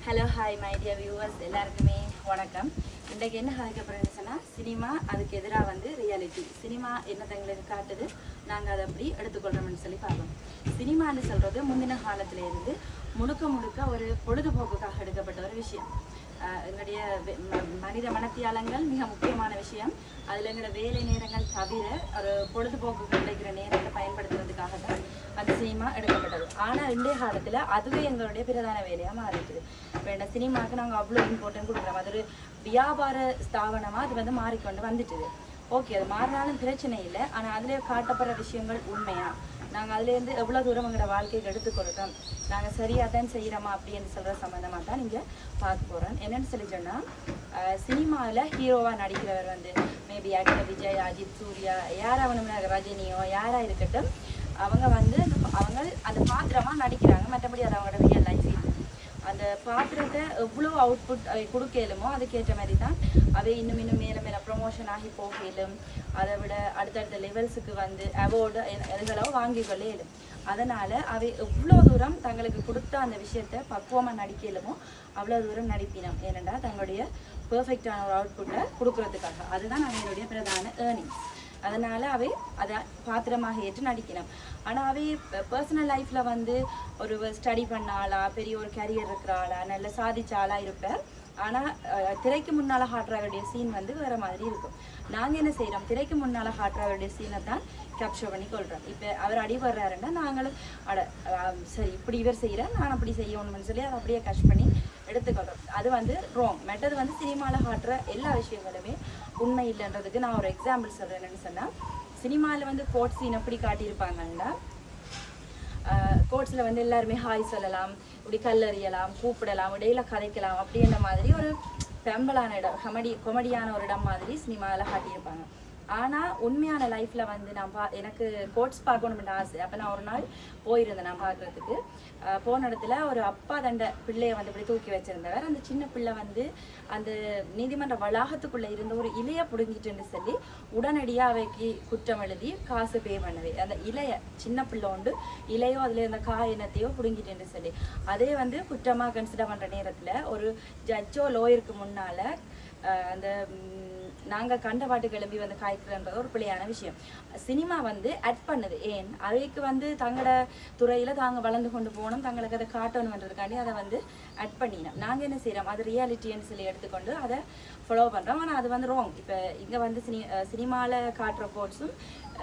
Hello hi my dear viewers எல்லாருக்குமே வணக்கம். இன்றைக்கு என்ன கதைக்க போகிறேன்னு சொன்னால் சினிமா அதுக்கு எதிராக வந்து ரியாலிட்டி. சினிமா என்ன தங்களுக்கு காட்டுது, நாங்கள் அதை எப்படி எடுத்துக்கொள்கிறோம்னு சொல்லி பார்ப்போம். சினிமான்னு சொல்கிறது முந்தின காலத்திலேருந்து முழுக்க ஒரு பொழுதுபோக்குக்காக எடுக்கப்பட்ட ஒரு விஷயம். எங்களுடைய மனித மனத்தியாளங்கள் மிக முக்கியமான விஷயம். அதில் எங்களோட வேலை நேரங்கள் தவிர ஒரு பொழுதுபோக்கு கிடைக்கிற நேரத்தை பயன்படுத்துறதுக்காக தான் அந்த சினிமா எடுக்கப்பட்டது. ஆனால் இன்றைய காலத்தில் அதுவே எங்களுடைய பிரதான வேலையாக மாறிடுது. இப்போ இந்த சினிமாவுக்கு நாங்கள் அவ்வளோ இம்பார்ட்டன்ட் கொடுக்குறோம். அது ஒரு வியாபார ஸ்தாபனமாக அது வந்து மாறிக்கொண்டு வந்துட்டுது. ஓகே, அது மாறினாலும் பிரச்சனை இல்லை. ஆனால் அதிலே காட்டப்படுற விஷயங்கள் உண்மையா, நாங்கள் அதுலேருந்து எவ்வளோ தூரம் எங்களோட வாழ்க்கைக்கு எடுத்துக்கொள்கிறோம், நாங்கள் சரியாக தான் செய்கிறோமா அப்படின்னு சொல்கிற சம்மந்தமாக தான் நீங்கள் பார்க்க போகிறோம். என்னென்னு சொல்லி சொன்னால், சினிமாவில் ஹீரோவாக நடிக்கிறவர் வந்து மேபி ஆக்டர் விஜய், அஜித், சூர்யா, யாராக வேணும்னா ரஜினியோ யாராக இருக்கட்டும், அவங்க வந்து அவங்க அந்த பாத்திரமாக நடிக்கிறாங்க. மற்றபடி அது அவங்களோட ரியல் லைஃப் இல்லை. அந்த பாத்திரத்தை எவ்வளோ அவுட்புட் கொடுக்கலுமோ அதுக்கேற்ற மாதிரி தான் அவை இன்னும் மேலே ப்ரொமோஷன் ஆகி போகலும், அதை விட அடுத்தடுத்த லெவல்ஸுக்கு வந்து அவார்டு எதுகளோ வாங்கி கொள்ளையிலும். அதனால் அவை எவ்வளோ தூரம் தங்களுக்கு கொடுத்த அந்த விஷயத்தை பக்குவமாக நடிக்கலுமோ அவ்வளோ தூரம் நடிப்பினோம். ஏனென்றா தங்களுடைய பெர்ஃபெக்டான ஒரு அவுட்புட்டை கொடுக்கறதுக்காக. அதுதான் அவங்களுடைய பிரதான ஏர்னிங்ஸ். அதனால் அவை அதை பாத்திரமாக ஏற்று நடிக்கணும். ஆனால் அவை பர்சனல் லைஃப்பில் வந்து ஒரு ஸ்டடி பண்ண ஆளா, பெரிய ஒரு கேரியர் இருக்கிற ஆளா, நல்ல சாதிச்ச ஆளாக இருப்பார். ஆனால் திரைக்கு முன்னால் காட்டுறவருடைய சீன் வந்து வேறு மாதிரி இருக்கும். நாங்கள் என்ன செய்கிறோம், திரைக்கு முன்னால் காட்டுறவருடைய சீனை தான் கேப்சர் பண்ணி கொள்கிறோம். இப்போ அவர் அடிபடுறாருன்னா நாங்களும் சரி இப்படி இவர் செய்கிறேன், நான் அப்படி செய்யணும்னு சொல்லி அதை அப்படியே கஷ் பண்ணி எடுத்துக்கொள்கிறோம். அது வந்து ராங். மெட்டது வந்து சினிமாவில் காட்டுற எல்லா விஷயங்களுமே உண்மை இல்லைன்றதுக்கு நான் ஒரு எக்ஸாம்பிள் சொல்கிறேன். என்னென்னு சொன்னால், சினிமாவில் வந்து கோட் சீன் எப்படி காட்டியிருப்பாங்கன்னா, கோட்ஸில் வந்து எல்லாருமே ஹாய் சொல்லலாம், இப்படி கல்லறியலாம், கூப்பிடலாம், இடையில கதைக்கலாம் அப்படின்ற மாதிரி ஒரு பெம்பலான இடம், கொமடியான ஒரு இடம் மாதிரி சினிமாவில் காட்டியிருப்பாங்க. ஆனால் உண்மையான லைஃப்பில் வந்து நான் எனக்கு கோட்ஸ் பார்க்கணும்னு ஆசை. அப்போ நான் ஒரு நாள் போயிருந்தேன் நான் பார்க்குறதுக்கு. போன இடத்துல ஒரு அப்பா தண்டை பிள்ளையை வந்து இப்படி தூக்கி வச்சுருந்தவர். அந்த சின்ன பிள்ளை வந்து அந்த நீதிமன்ற வளாகத்துக்குள்ளே இருந்த ஒரு இலையை பிடுங்கிட்டுன்னு சொல்லி உடனடியாக அவைக்கு குற்றம் எழுதி காசு பே பண்ணவே. அந்த இலையை சின்ன பிள்ளை உண்டு இலையோ அதில் இருந்த காயினத்தையோ பிடுங்கிட்டுன்னு சொல்லி அதே வந்து குற்றமாக கன்சிடர் பண்ணுற நேரத்தில் ஒரு ஜட்ஜோ லோயருக்கு முன்னால் அந்த நாங்கள் கண்ட பாட்டு கிளம்பி வந்து காய்க்கிறன்றது ஒரு பிள்ளையான விஷயம். சினிமா வந்து அட் பண்ணுது. ஏன் அவைக்கு வந்து தங்களோட துறையில் தாங்க வளர்ந்து கொண்டு போகணும், தங்களுக்கு அதை காட்டணுன்றதுக்காண்டி அதை வந்து அட் பண்ணினோம். நாங்கள் என்ன செய்கிறோம், அது ரியாலிட்டின்னு சொல்லி எடுத்துக்கொண்டு அதை ஃபாலோ பண்ணுறோம். ஆனால் அது வந்து ராங். இப்போ இங்கே வந்து சினிமாவில் காட்டுற கோட்ஸும்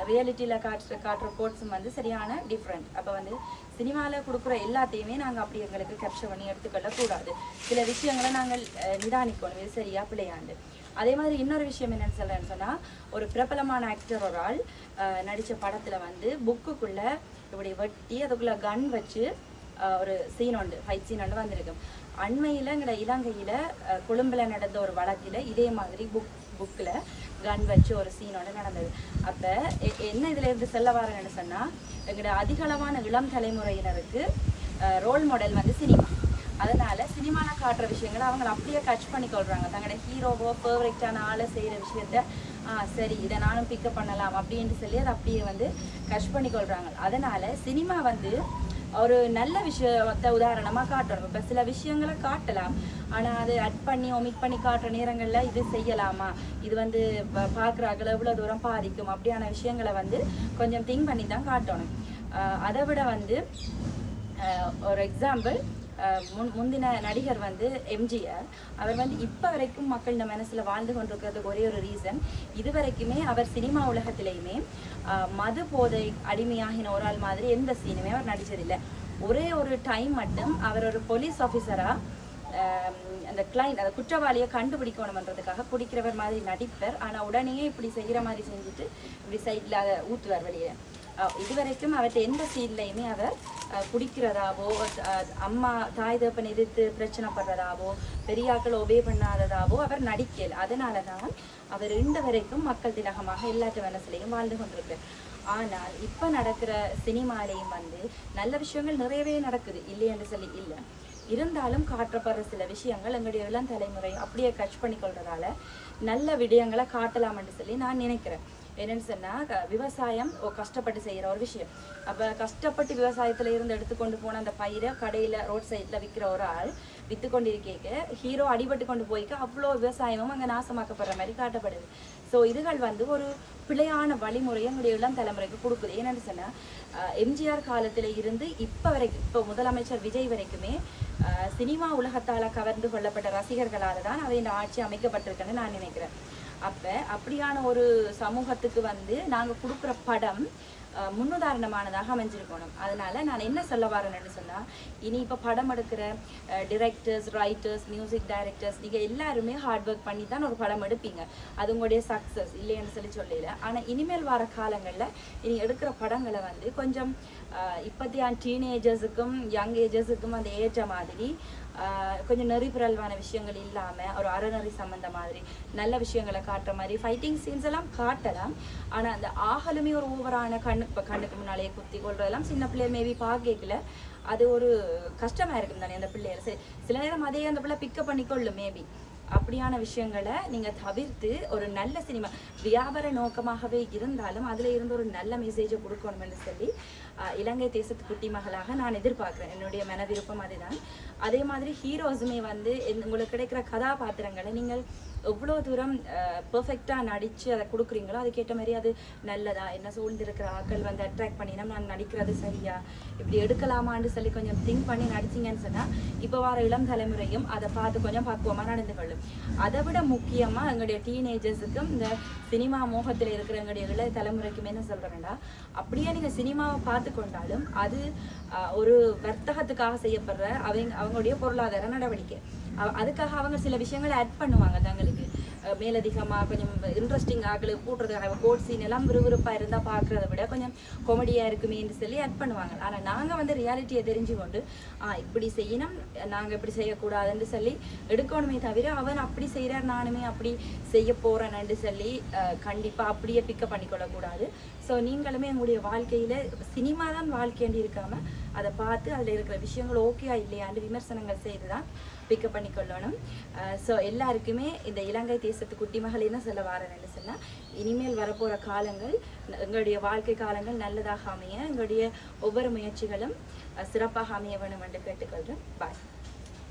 ரியாலிட்டியில் காட்டுற கோட்ஸும் வந்து சரியான டிஃப்ரெண்ட். அப்போ வந்து சினிமாவில் கொடுக்குற எல்லாத்தையுமே நாங்கள் அப்படி எங்களுக்கு கேப்சர் பண்ணி எடுத்துக்கொள்ளக்கூடாது. சில விஷயங்களை நாங்கள் நிதானிக்கணும், இது சரியா பிள்ளையாண்டு. அதே மாதிரி இன்னொரு விஷயம் என்னென்னு சொல்கிறேன்னு சொன்னால், ஒரு பிரபலமான ஆக்டர் ஒரு ஆள் நடித்த படத்தில் வந்து புக்குக்குள்ளே இப்படி வெட்டி அதுக்குள்ளே கன் வச்சு ஒரு சீன் உண்டு, ஃபைட் சீன் ஒன்று வந்திருக்கும். அண்மையில் எங்களோட இலங்கையில் கொழும்பில் நடந்த ஒரு வழக்கில் இதே மாதிரி புக்கில் கன் வச்சு ஒரு சீனோட நடந்தது. அப்போ என்ன இதில் இருந்து செல்ல வாரேன்னு சொன்னால், எங்களோட அதிகளவான இளம் தலைமுறையினருக்கு ரோல் மாடல் வந்து சினிமா. அதனால் சினிமாவில் காட்டுற விஷயங்களை அவங்க அப்படியே கட்ச் பண்ணி கொள்கிறாங்க. தங்களோட ஹீரோவோ பெர்ஃபெக்டான ஆளை செய்கிற விஷயத்த சரி இதை நானும் பிக்கப் பண்ணலாம் அப்படின்ட்டு சொல்லி அதை அப்படியே வந்து கட்ச் பண்ணி கொள்கிறாங்க. அதனால் சினிமா வந்து ஒரு நல்ல விஷயத்தை உதாரணமாக காட்டணும். இப்போ சில விஷயங்களை காட்டலாம், ஆனால் அது அட் பண்ணி ஒமிட் பண்ணி காட்டுற நேரங்களில் இது செய்யலாமா, இது வந்து பார்க்குறாங்கள எவ்வளோ தூரம் பாதிக்கும் அப்படியான விஷயங்களை வந்து கொஞ்சம் திங்க் பண்ணி தான் காட்டணும். அதை விட வந்து ஒரு எக்ஸாம்பிள், முந்தின நடிகர் வந்து எம்ஜிஆர். அவர் வந்து இப்போ வரைக்கும் மக்கள் இந்த மனசில் வாழ்ந்து கொண்டிருக்கிறதுக்கு ஒரே ஒரு ரீசன், இது வரைக்குமே அவர் சினிமா உலகத்திலையுமே மது போதை அடிமையாகின ஒரு ஆள் மாதிரி எந்த சீனுமே அவர் நடித்ததில்லை. ஒரே ஒரு டைம் மட்டும் அவர் ஒரு போலீஸ் ஆஃபீஸராக அந்த அந்த குற்றவாளியை கண்டுபிடிக்கணுன்றதுக்காக குடிக்கிறவர் மாதிரி நடிப்பார். ஆனால் உடனே இப்படி செய்கிற மாதிரி செஞ்சுட்டு இப்படி சைடில் அதை ஊற்றுவார் வெளியே. இதுவரைக்கும் அவர்கிட்ட எந்த சீன்லையுமே அவர் குடிக்கிறதாவோ, அம்மா தாய் தகப்பன் எதிர்த்து பிரச்சனை படுறதாவோ, பெரியாக்கள் ஒபே பண்ணாததாவோ அவர் நடிக்கல. அதனால தான் அவர் இந்த வரைக்கும் மக்கள் திலகமாக எல்லாத்து மனசுலையும் வாழ்ந்து கொண்டிருக்கிறார். ஆனால் இப்போ நடக்கிற சினிமாலேயும் வந்து நல்ல விஷயங்கள் நிறையவே நடக்குது, இல்லை என்று சொல்லி இல்லை. இருந்தாலும் காட்டப்படுற சில விஷயங்கள் எங்களுடைய இளம் தலைமுறை அப்படியே கட்ச் பண்ணி கொள்றதால நல்ல விடயங்களை காட்டலாம் என்று சொல்லி நான் நினைக்கிறேன். என்னன்னு சொன்னால் விவசாயம் கஷ்டப்பட்டு செய்கிற ஒரு விஷயம். அப்போ கஷ்டப்பட்டு விவசாயத்தில் இருந்து எடுத்துக்கொண்டு போன அந்த பயிரை கடையில் ரோட் சைடில் விற்கிற ஒரு ஆள் விற்று கொண்டு இருக்கேக்க ஹீரோ அடிபட்டு கொண்டு போய்க்க அவ்வளோ விவசாயமும் அங்கே நாசமாக்கப்படுற மாதிரி காட்டப்படுது. ஸோ இதுகள் வந்து ஒரு பிழையான வழிமுறையை எங்களுடைய இளம் தலைமுறைக்கு கொடுக்குது. ஏன்னு சொன்னால் எம்ஜிஆர் காலத்தில் இருந்து இப்போ வரைக்கும், இப்போ முதலமைச்சர் விஜய் வரைக்குமே சினிமா உலகத்தால் கவர்ந்து கொள்ளப்பட்ட ரசிகர்களால் தான் அவை இந்த ஆட்சி அமைக்கப்பட்டிருக்குன்னு நான் நினைக்கிறேன். அப்போ அப்படியான ஒரு சமூகத்துக்கு வந்து நாங்கள் கொடுக்குற படம் முன்னுதாரணமானதாக அமைஞ்சிருக்கணும். அதனால நான் என்ன சொல்ல வரேன்னு சொன்னால், இனி இப்போ படம் எடுக்கிற டிரெக்டர்ஸ், ரைட்டர்ஸ், மியூசிக் டைரக்டர்ஸ் நீங்கள் எல்லாருமே ஹார்ட் ஒர்க் பண்ணி தான் ஒரு படம் எடுப்பீங்க. அது உங்களுடைய சக்ஸஸ் இல்லைன்னு சொல்லல. ஆனால் இனிமேல் வர காலங்களில் இனி எடுக்கிற படங்களை வந்து கொஞ்சம் இப்போதைய டீனேஜர்ஸுக்கும் யங் ஏஜர்ஸுக்கும் அந்த ஏற்ற மாதிரி கொஞ்சம் நெறிபிறழ்வான விஷயங்கள் இல்லாமல் ஒரு அறநெறி சம்மந்த மாதிரி நல்ல விஷயங்களை காட்டுற மாதிரி ஃபைட்டிங் சீன்ஸ் எல்லாம் காட்டலாம். ஆனால் அந்த ஆகலுமே ஒரு ஓவரான கண்ணுக்கு முன்னாலேயே குத்தி கொள்றதெல்லாம் சின்ன பிள்ளைகள் மேபி பார்க்கல, அது ஒரு கஷ்டமாக இருக்கும் தானே அந்த பிள்ளைகள். சரி, சில நேரம் அதே அந்த பிள்ளை பிக்கப் பண்ணிக்கொள்ளும் மேபி. அப்படியான விஷயங்களை நீங்கள் தவிர்த்து ஒரு நல்ல சினிமா வியாபார நோக்கமாகவே இருந்தாலும் அதில் இருந்து ஒரு நல்ல மெசேஜை கொடுக்கணும்னு சொல்லி இலங்கை தேசத்து குட்டி மகளாக நான் எதிர்பார்க்குறேன். என்னுடைய மன விருப்பம் அதுதான். அதே மாதிரி ஹீரோஸுமே வந்து உங்களுக்கு கிடைக்கிற கதாபாத்திரங்களை நீங்கள் எவ்வளோ தூரம் பெர்ஃபெக்டாக நடித்து அதை கொடுக்குறீங்களோ அதுக்கேற்ற மாதிரி அது நல்லதா, என்ன சூழ்ந்திருக்கிற ஆட்கள் வந்து அட்ராக்ட் பண்ணினா நான் நடிக்கிறது சரியா, இப்படி எடுக்கலாமான்னு சொல்லி கொஞ்சம் திங்க் பண்ணி நடிச்சிங்கன்னு சொன்னால் இப்போ வர இளம் தலைமுறையும் அதை பார்த்து கொஞ்சம் பக்குவமாக நடந்து கொள்ளும். அதை விட முக்கியமாக எங்களுடைய டீனேஜர்ஸுக்கும் இந்த சினிமா மோகத்தில் இருக்கிற எங்களுடைய இளைய தலைமுறைக்குமே என்ன சொல்கிறேன்னா, அப்படியே நீங்கள் சினிமாவை பார்த்து கொண்டாலும் அது ஒரு வர்த்தகத்துக்காக செய்யப்படுற அவங்களுடைய பொருளாதார நடவடிக்கை. அதுக்காக அவங்க சில விஷயங்களை ஆட் பண்ணுவாங்க தங்களுக்கு மேலதிகமாக கொஞ்சம் இன்ட்ரெஸ்டிங் ஆக்களுக்கு கூட்டுறதுக்காக கோட் சீன் எல்லாம் விறுவிறுப்பாக இருந்தால் பார்க்குறத விட கொஞ்சம் காமெடியாக இருக்குமேன்னு சொல்லி ஆட் பண்ணுவாங்க. ஆனால் நாங்கள் வந்து ரியாலிட்டியை தெரிஞ்சு கொண்டு இப்படி செய்யணும், நாங்கள் இப்படி செய்யக்கூடாதுன்னு சொல்லி எடுக்கணுமே தவிர அவன் அப்படி செய்கிறார் நானுமே அப்படி செய்ய போகிறேன்னு சொல்லி கண்டிப்பாக அப்படியே பிக்கப் பண்ணிக்கொள்ளக்கூடாது. ஸோ நீங்களுமே உங்களுடைய வாழ்க்கையில் சினிமா தான் வாழ்க்கையாண்டி இருக்காமல் அதை பார்த்து அதில் இருக்கிற விஷயங்கள் ஓகேயா இல்லையாண்டு விமர்சனங்கள் செய்து தான் பிக்கப் பண்ணிக்கொள்ளணும். ஸோ எல்லாருக்குமே இந்த இலங்கை தேசத்து குட்டி மகள் என்ன சொல்ல வாரேன்னு சொன்னால், இனிமேல் வரப்போகிற காலங்கள் எங்களுடைய வாழ்க்கை காலங்கள் நல்லதாக அமைய எங்களுடைய ஒவ்வொரு முயற்சிகளும் சிறப்பாக அமைய வேணும் என்று கேட்டுக்கொள்கிறேன். பாய்.